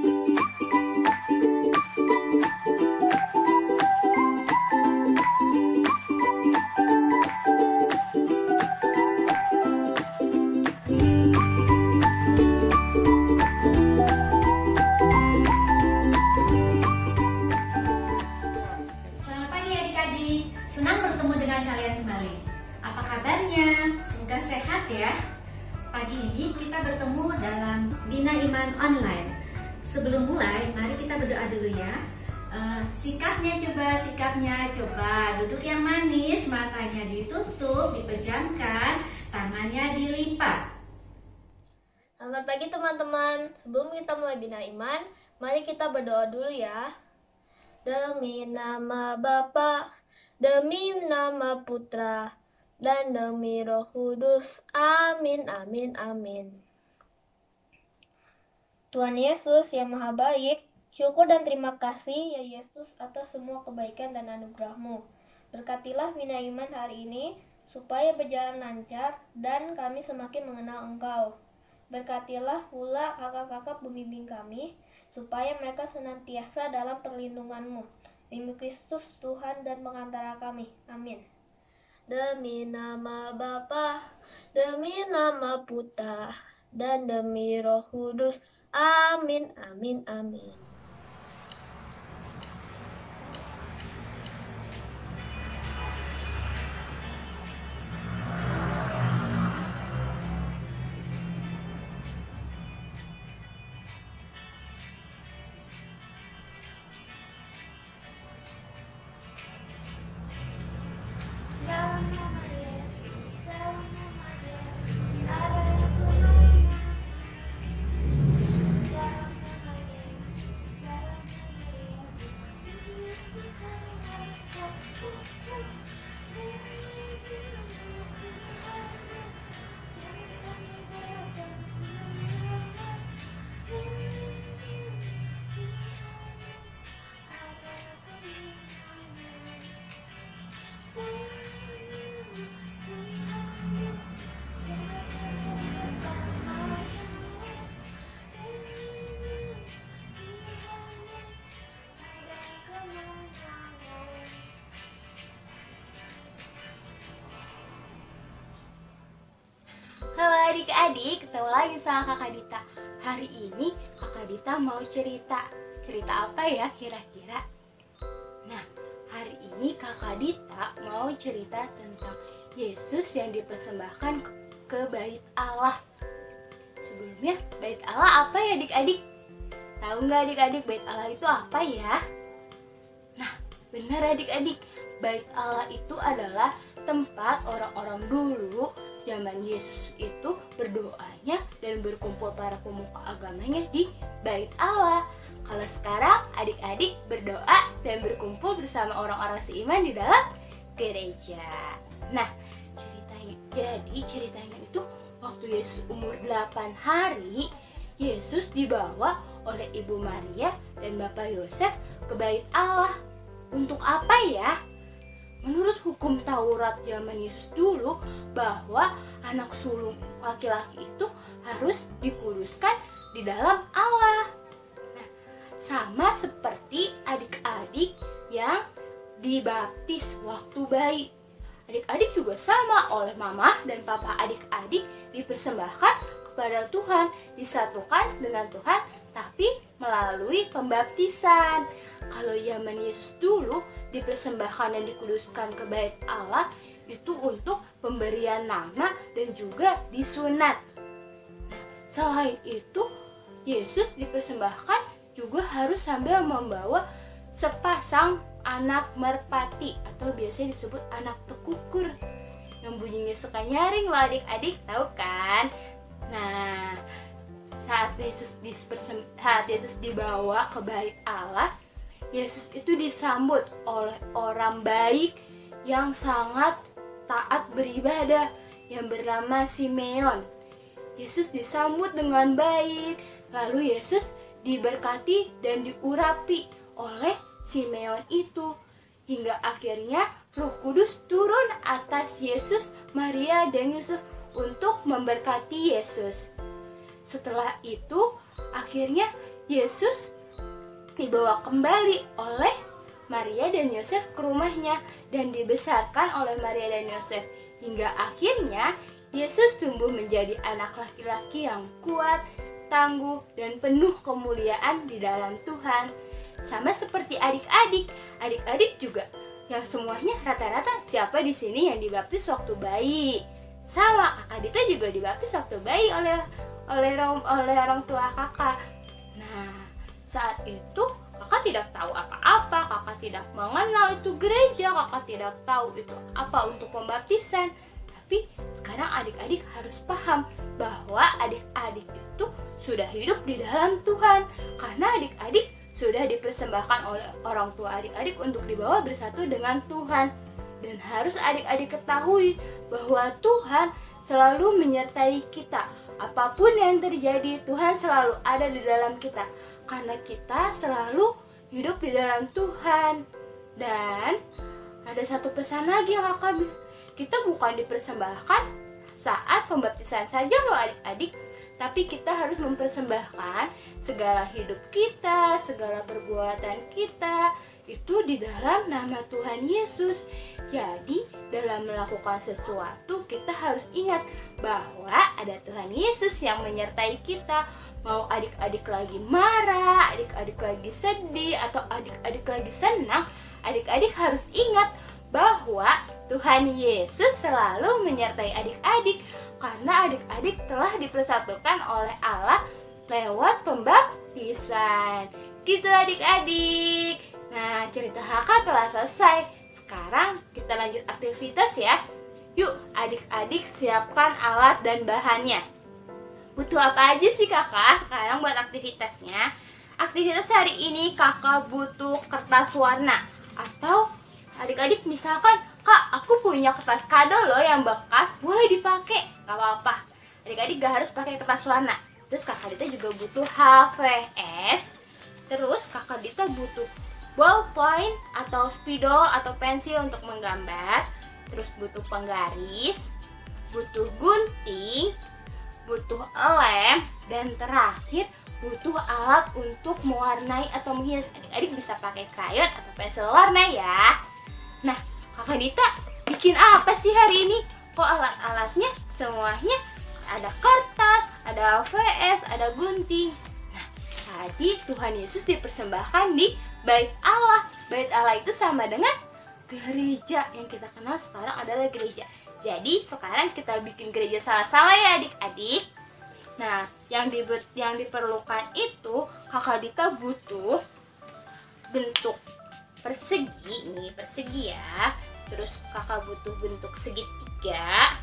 Senang bertemu dengan kalian kembali. Apa kabarnya? Semoga sehat ya. Pagi ini kita bertemu dalam Bina Iman Online. Sebelum mulai, mari kita berdoa dulu ya. Sikapnya coba. Duduk yang manis, matanya ditutup, dipejamkan, tangannya dilipat. Selamat pagi teman-teman. Sebelum kita mulai Bina Iman, mari kita berdoa dulu ya. Demi nama Bapa, demi nama Putra, dan demi Roh Kudus. Amin, amin, amin. Tuhan Yesus yang Maha Baik, syukur dan terima kasih ya Yesus atas semua kebaikan dan anugerah-Mu. Berkatilah Bina Iman hari ini, supaya berjalan lancar dan kami semakin mengenal Engkau. Berkatilah pula kakak-kakak pembimbing kami, supaya mereka senantiasa dalam perlindungan-Mu. Demi Kristus Tuhan dan pengantara kami. Amin. Demi nama Bapa, demi nama Putra, dan demi Roh Kudus. Amin, amin, amin. Halo adik-adik, ketemu lagi sama Kakak Dita. Hari ini Kakak Dita mau cerita. Cerita apa ya kira-kira? Nah, hari ini Kakak Dita mau cerita tentang Yesus yang dipersembahkan ke Bait Allah. Sebelumnya, Bait Allah apa ya adik-adik? Tahu nggak adik-adik Bait Allah itu apa ya? Nah, benar adik-adik, Bait Allah itu adalah tempat orang-orang dulu zaman Yesus itu berdoanya dan berkumpul para pemuka agamanya di Bait Allah. Kalau sekarang adik-adik berdoa dan berkumpul bersama orang-orang seiman di dalam gereja. Nah, ceritanya itu waktu Yesus umur 8 hari, Yesus dibawa oleh Ibu Maria dan Bapak Yosef ke Bait Allah. Untuk apa ya? Menurut hukum Taurat zaman Yesus dulu, bahwa anak sulung laki-laki itu harus dikuduskan di dalam Allah. Nah, sama seperti adik-adik yang dibaptis waktu bayi. Adik-adik juga sama, oleh mama dan papa adik-adik dipersembahkan kepada Tuhan, disatukan dengan Tuhan, tapi melalui pembaptisan. Kalau zaman Yesus dulu dipersembahkan dan dikuduskan ke Bait Allah itu untuk pemberian nama dan juga disunat. Selain itu, Yesus dipersembahkan juga harus sambil membawa sepasang anak merpati atau biasanya disebut anak tekukur yang bunyinya suka nyaring loh adik-adik, tahu kan? Nah, saat Yesus dibawa ke Bait Allah, Yesus itu disambut oleh orang baik yang sangat taat beribadah yang bernama Simeon. Yesus disambut dengan baik, lalu Yesus diberkati dan diurapi oleh Simeon itu, hingga akhirnya Roh Kudus turun atas Yesus, Maria, dan Yusuf untuk memberkati Yesus. Setelah itu, akhirnya Yesus dibawa kembali oleh Maria dan Yosef ke rumahnya dan dibesarkan oleh Maria dan Yosef hingga akhirnya Yesus tumbuh menjadi anak laki-laki yang kuat, tangguh, dan penuh kemuliaan di dalam Tuhan. Sama seperti adik-adik juga yang semuanya rata-rata siapa di sini yang dibaptis waktu bayi? Sama, kakak Dita juga dibaptis waktu bayi oleh orang tua kakak. Nah, saat itu kakak tidak tahu apa-apa, kakak tidak mengenal itu gereja, kakak tidak tahu itu apa untuk pembaptisan. Tapi sekarang adik-adik harus paham bahwa adik-adik itu sudah hidup di dalam Tuhan, karena adik-adik sudah dipersembahkan oleh orang tua adik-adik untuk dibawa bersatu dengan Tuhan. Dan harus adik-adik ketahui bahwa Tuhan selalu menyertai kita. Apapun yang terjadi, Tuhan selalu ada di dalam kita, karena kita selalu hidup di dalam Tuhan. Dan ada satu pesan lagi yang kita bukan dipersembahkan saat pembaptisan saja loh adik-adik, tapi kita harus mempersembahkan segala hidup kita, segala perbuatan kita itu di dalam nama Tuhan Yesus. Jadi dalam melakukan sesuatu kita harus ingat bahwa ada Tuhan Yesus yang menyertai kita. Mau adik-adik lagi marah, adik-adik lagi sedih, atau adik-adik lagi senang, adik-adik harus ingat bahwa Tuhan Yesus selalu menyertai adik-adik, karena adik-adik telah dipersatukan oleh Allah lewat pembaptisan. Gitu adik-adik. Nah, cerita kakak telah selesai. Sekarang kita lanjut aktivitas ya. Yuk adik-adik siapkan alat dan bahannya. Butuh apa aja sih kakak sekarang buat aktivitasnya? Aktivitas hari ini kakak butuh kertas warna. Atau adik-adik misalkan, kak aku punya kertas kado loh yang bekas, boleh dipakai, gak apa-apa. Adik-adik gak harus pakai kertas warna. Terus kakak Dita juga butuh HVS. Terus kakak Dita butuh ballpoint atau spidol atau pensil untuk menggambar. Terus butuh penggaris, butuh gunting, butuh lem, dan terakhir butuh alat untuk mewarnai atau menghias. Adik-adik bisa pakai krayon atau pensil warna ya. Nah, kakak Dita bikin apa sih hari ini? Kok alat-alatnya semuanya ada kertas, ada HVS, ada gunting. Nah, tadi Tuhan Yesus dipersembahkan di Bait Allah. Bait Allah itu sama dengan gereja yang kita kenal sekarang adalah gereja. Jadi sekarang kita bikin gereja sama-sama ya adik-adik. Nah, yang diperlukan itu kakak Dita butuh bentuk persegi, ini persegi ya. Terus kakak butuh bentuk segitiga.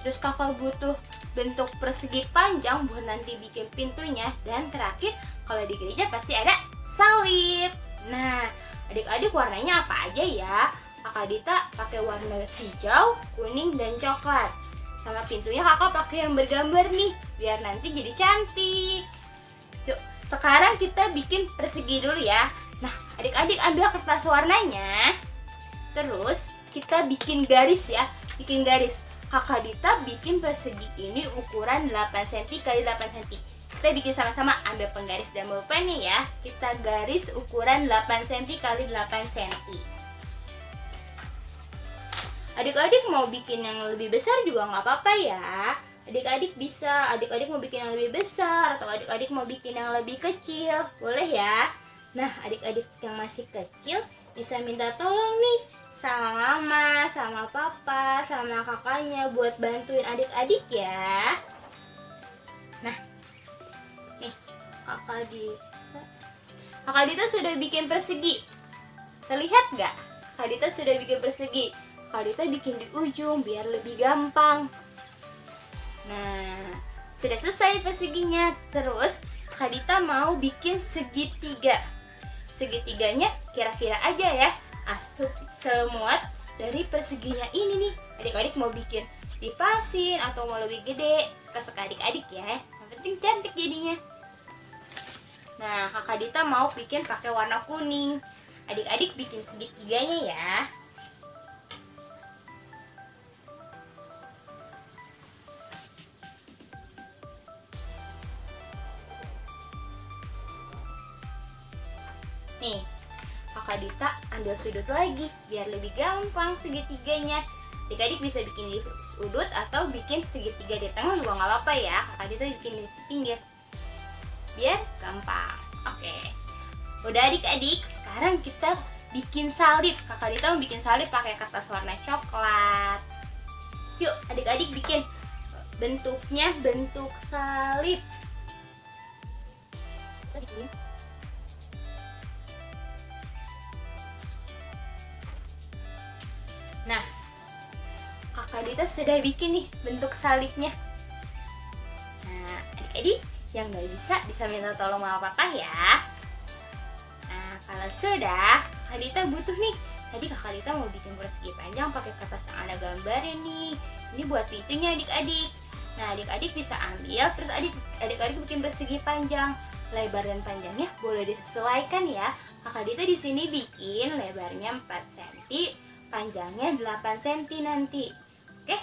Terus kakak butuh bentuk persegi panjang buat nanti bikin pintunya. Dan terakhir kalau di gereja pasti ada salib. Nah, adik-adik warnanya apa aja ya? Kakak Dita pakai warna hijau, kuning, dan coklat. Sama pintunya kakak pakai yang bergambar nih, biar nanti jadi cantik. Yuk, sekarang kita bikin persegi dulu ya. Nah, adik-adik ambil kertas warnanya. Terus kita bikin garis ya, bikin garis. Kakak Dita bikin persegi ini ukuran 8 cm x 8 cm. Kita bikin sama-sama, ambil penggaris dan bolpennya ya. Kita garis ukuran 8 cm x 8 cm. Adik-adik mau bikin yang lebih besar juga nggak apa-apa ya. Adik-adik bisa, adik-adik mau bikin yang lebih besar atau adik-adik mau bikin yang lebih kecil, boleh ya. Nah, adik-adik yang masih kecil bisa minta tolong nih sama mama, sama papa, sama kakaknya buat bantuin adik-adik ya. Nah, nih kakak Dita sudah bikin persegi. Terlihat nggak? Kakak Dita sudah bikin persegi. Kakak Dita bikin di ujung biar lebih gampang. Nah, sudah selesai perseginya. Terus Kakak Dita mau bikin segitiga. Segitiganya kira-kira aja ya, semua dari perseginya ini nih. Adik-adik mau bikin dipasin atau mau lebih gede, suka-suka adik-adik ya. Yang penting cantik jadinya. Nah, Kakak Dita mau bikin pakai warna kuning. Adik-adik bikin segitiganya ya. Nih, Kakak Dita ambil sudut lagi biar lebih gampang segitiganya. Adik-adik bisa bikin di sudut atau bikin segitiga di tengah juga nggak apa-apa ya. Kakak Dita bikin di pinggir biar gampang. Oke, udah adik-adik, sekarang kita bikin salib. Kakak Dita mau bikin salib pakai kertas warna coklat. Yuk adik-adik bikin bentuknya bentuk salib. Nah, Kakak Dita sudah bikin nih bentuk salibnya. Nah, adik-adik yang nggak bisa minta tolong sama papa ya. Nah, kalau sudah, Kakak Dita butuh nih. Tadi Kakak Dita mau bikin persegi panjang pakai kertas yang ada gambarnya nih. Ini buat pintunya adik-adik. Nah, adik-adik bisa ambil, terus adik-adik bikin persegi panjang. Lebar dan panjangnya boleh disesuaikan ya. Kakak Dita di sini bikin lebarnya 4 cm, panjangnya 8 cm nanti. Oke?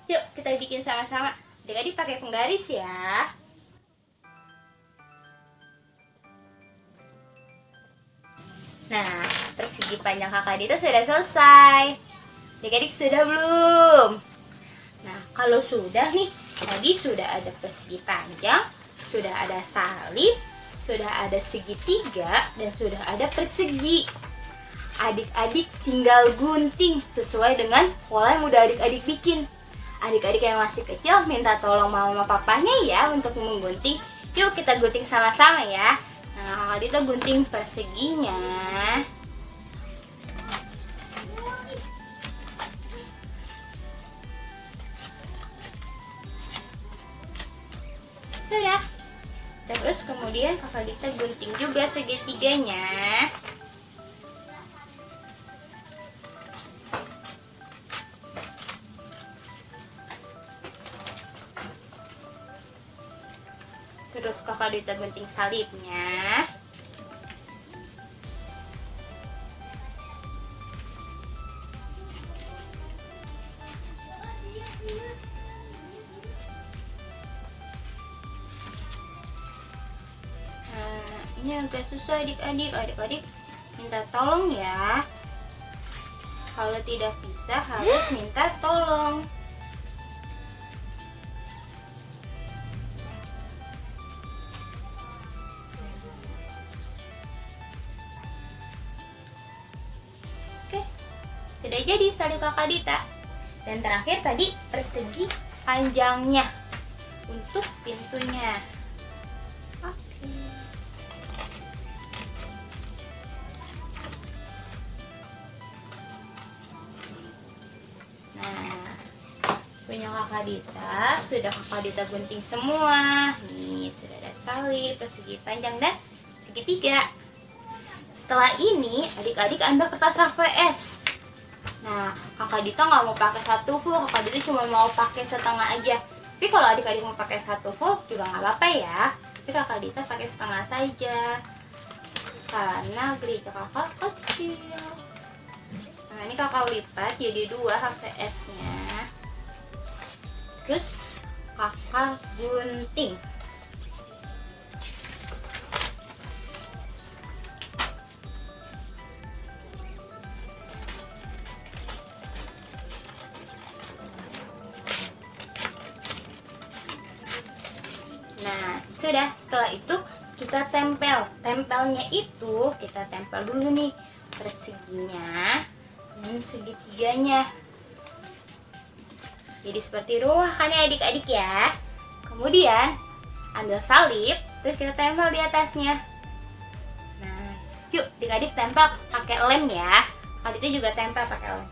Yuk kita bikin sama-sama. Adik-adik pakai penggaris ya. Nah, persegi panjang Kakak Dita sudah selesai. Adik-adik sudah belum? Nah, kalau sudah nih, tadi sudah ada persegi panjang, sudah ada salib, sudah ada segitiga, dan sudah ada persegi. Adik-adik tinggal gunting sesuai dengan pola yang udah adik-adik bikin. Adik-adik yang masih kecil minta tolong mama papanya ya untuk menggunting. Yuk kita gunting sama-sama ya. Nah, Kakak Dita gunting perseginya. Sudah. Terus kemudian Kakak Dita gunting juga segitiganya. Terus Kakak Dita gunting salibnya. Ini agak susah adik-adik minta tolong ya. Kalau tidak bisa harus minta tolong. Oke, sudah jadi salib Kakak Dita. Dan terakhir tadi persegi panjangnya untuk pintunya. Oke. Punya Kakak Dita sudah Kakak Dita gunting semua. Nih sudah ada salib, persegi panjang dan segitiga. Setelah ini adik-adik ambil kertas HVS. Nah, Kakak Dita nggak mau pakai satu full, Kakak Dita cuma mau pakai setengah aja. Tapi kalau adik-adik mau pakai satu full juga nggak apa-apa ya. Tapi Kakak Dita pakai setengah saja karena gereja kakak kecil. Nah, ini kakak lipat jadi 2 HVS-nya. Terus kakak gunting. Nah, sudah. Setelah itu kita tempel. Tempelnya itu kita tempel dulu nih perseginya dan segitiganya. Jadi seperti rumah kan ya adik-adik ya. Kemudian ambil salib, terus kita tempel di atasnya. Nah, yuk adik-adik tempel pakai lem ya. Adiknya juga tempel pakai lem.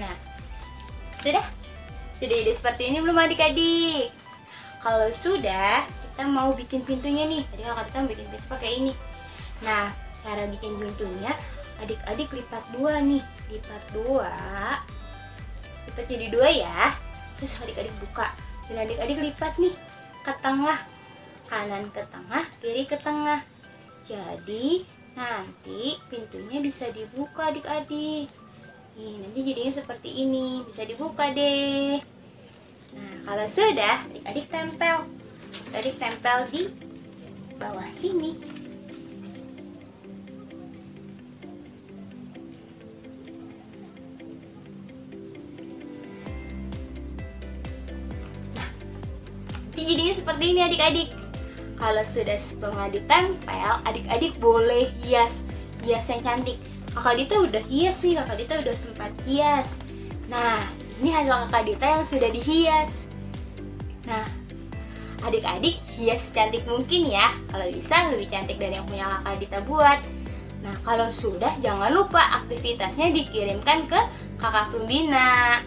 Nah, sudah jadi seperti ini belum adik-adik? Kalau sudah, kita mau bikin pintunya nih. Tadi kakak kita bikin pintu pakai ini. Nah, cara bikin pintunya adik-adik lipat dua nih, lipat jadi dua ya. Terus adik-adik buka dan adik-adik lipat nih ke tengah, kanan ke tengah, kiri ke tengah. Jadi nanti pintunya bisa dibuka adik-adik. Nih, nanti jadinya seperti ini, bisa dibuka deh. Nah, kalau sudah, adik-adik tempel. Adik tempel di bawah sini. Nah, nanti jadinya seperti ini adik-adik. Kalau sudah setengah ditempel, adik-adik boleh hias yang cantik. Kakak Dita udah hias nih, Kakak Dita udah sempat hias. Nah, ini hasil Kakak Dita yang sudah dihias. Nah, adik-adik hias cantik mungkin ya. Kalau bisa lebih cantik dari yang punya Kakak Dita buat. Nah, kalau sudah jangan lupa aktivitasnya dikirimkan ke kakak pembina.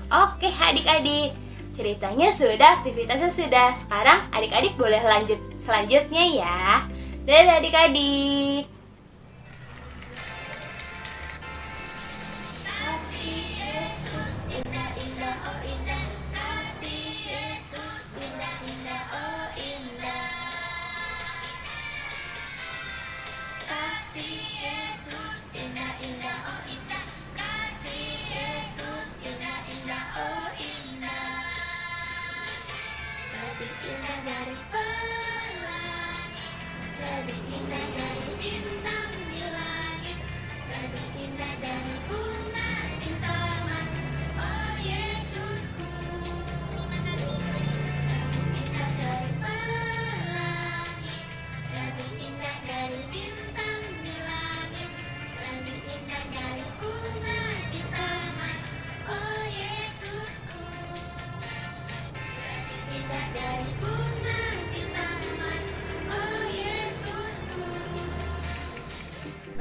Oke adik-adik, ceritanya sudah, aktivitasnya sudah. Sekarang adik-adik boleh lanjut selanjutnya ya. Dadah adik-adik.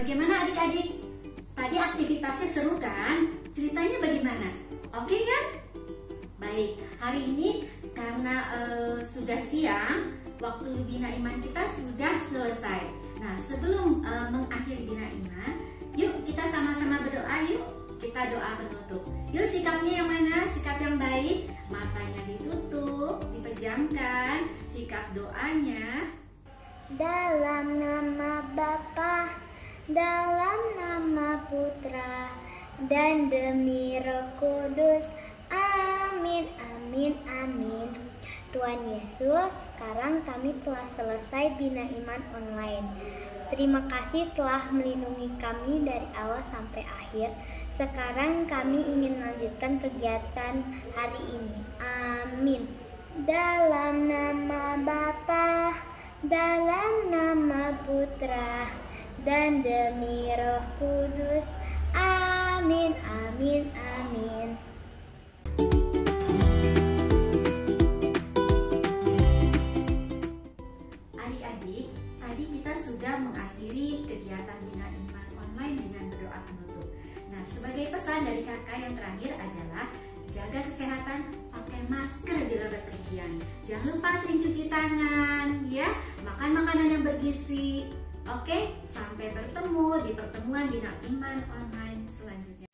Bagaimana adik-adik? Tadi aktivitasnya seru kan? Ceritanya bagaimana? Oke kan? Baik, hari ini karena sudah siang, waktu Bina Iman kita sudah selesai. Nah, sebelum mengakhiri Bina Iman, yuk kita sama-sama berdoa yuk. Kita doa penutup. Yuk, sikapnya yang mana? Sikap yang baik. Matanya ditutup, dipejamkan. Sikap doanya. Dalam nama Bapa, dalam nama Putra, dan demi Roh Kudus. Amin, amin, amin. Tuhan Yesus, sekarang kami telah selesai Bina Iman online. Terima kasih telah melindungi kami dari awal sampai akhir. Sekarang kami ingin melanjutkan kegiatan hari ini. Amin. Dalam nama Bapa, dalam nama Putra, dan demi Roh Kudus. Amin, amin, amin. Adik-adik, tadi kita sudah mengakhiri kegiatan Bina Iman online dengan berdoa penutup. Nah, sebagai pesan dari kakak yang terakhir adalah jaga kesehatan, pakai masker bila bepergian. Jangan lupa sering cuci tangan, ya. Makan makanan yang bergizi. Oke, sampai bertemu di pertemuan Bina Iman online selanjutnya.